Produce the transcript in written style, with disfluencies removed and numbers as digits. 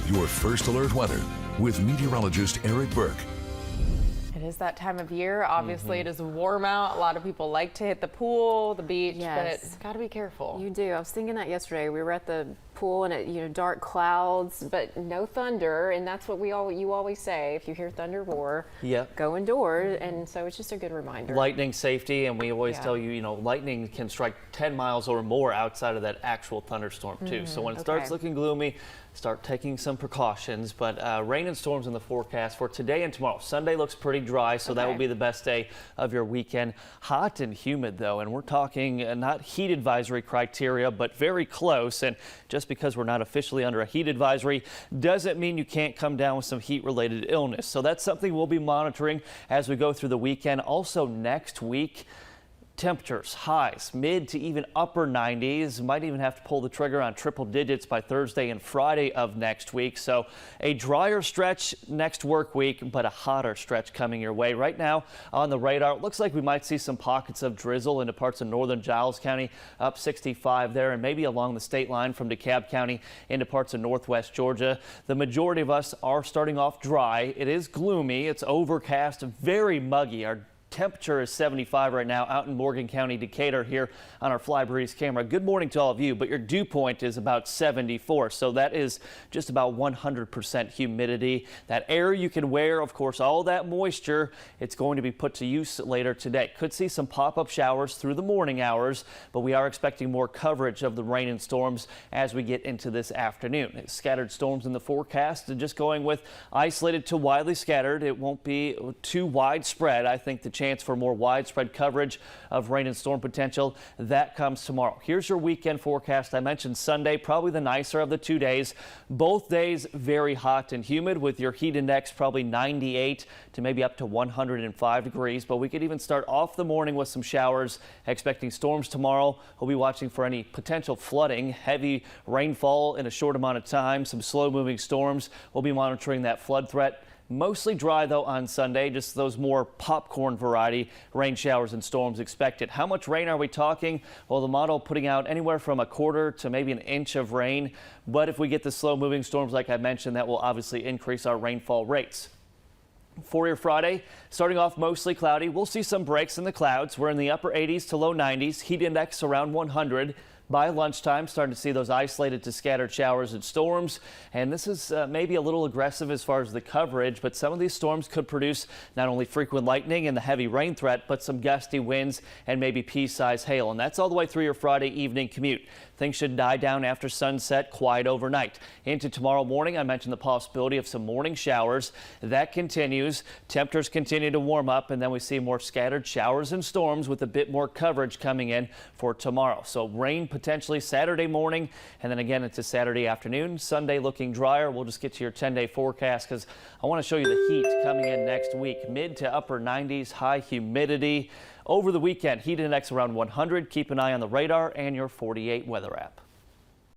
Your first alert weather with meteorologist Eric Burke. It is that time of year. Obviously, it is warm out. A lot of people like to hit the pool, the beach, but it's got to be careful. You do. I was thinking that yesterday. We were at the pool and it, dark clouds, but no thunder. And that's what you always say. If you hear thunder roar, go indoors. And so it's just a good reminder. Lightning safety, and we always tell you, lightning can strike 10 miles or more outside of that actual thunderstorm too. So when it starts looking gloomy, start taking some precautions. But rain and storms in the forecast for today and tomorrow. Sunday looks pretty dry, so that will be the best day of your weekend. Hot and humid though, and we're talking not heat advisory criteria, but very close. And just because we're not officially under a heat advisory doesn't mean you can't come down with some heat related illness. So that's something we'll be monitoring as we go through the weekend. Also next week, temperatures, highs, mid to even upper 90s. Might even have to pull the trigger on triple digits by Thursday and Friday of next week. So a drier stretch next work week, but a hotter stretch coming your way. Right now on the radar, it looks like we might see some pockets of drizzle into parts of northern Giles County, up 65 there, and maybe along the state line from DeKalb County into parts of northwest Georgia. The majority of us are starting off dry. It is gloomy. It's overcast, very muggy. Our temperature is 75 right now out in Morgan County, Decatur here on our Fly Breeze camera. Good morning to all of you, but your dew point is about 74. So that is just about 100% humidity. That air you can wear, of course, all that moisture, it's going to be put to use later today. Could see some pop-up showers through the morning hours, but we are expecting more coverage of the rain and storms as we get into this afternoon. Scattered storms in the forecast, and just going with isolated to widely scattered. It won't be too widespread. I think the chance for more widespread coverage of rain and storm potential, that comes tomorrow. Here's your weekend forecast. I mentioned Sunday, probably the nicer of the 2 days. Both days very hot and humid with your heat index probably 98 to maybe up to 105 degrees. But we could even start off the morning with some showers. Expecting storms tomorrow. We'll be watching for any potential flooding, heavy rainfall in a short amount of time, some slow moving storms. We'll be monitoring that flood threat. Mostly dry, though, on Sunday, just those more popcorn variety rain showers and storms expected. How much rain are we talking? Well, the model putting out anywhere from a quarter to maybe an inch of rain. But if we get the slow moving storms, like I mentioned, that will obviously increase our rainfall rates. For your Friday, starting off mostly cloudy, we'll see some breaks in the clouds. We're in the upper 80s to low 90s, heat index around 100. By lunchtime, starting to see those isolated to scattered showers and storms. And this is maybe a little aggressive as far as the coverage, but some of these storms could produce not only frequent lightning and the heavy rain threat, but some gusty winds and maybe pea-sized hail. And that's all the way through your Friday evening commute. Things should die down after sunset, quiet overnight. Into tomorrow morning, I mentioned the possibility of some morning showers. That continues. Temperatures continue to warm up, and then we see more scattered showers and storms with a bit more coverage coming in for tomorrow. So rain potentially Saturday morning, and then again into Saturday afternoon. Sunday looking drier. We'll just get to your 10-day forecast because I want to show you the heat coming in next week. Mid to upper 90s, high humidity. Over the weekend, heat index around 100. Keep an eye on the radar and your 48 weather app.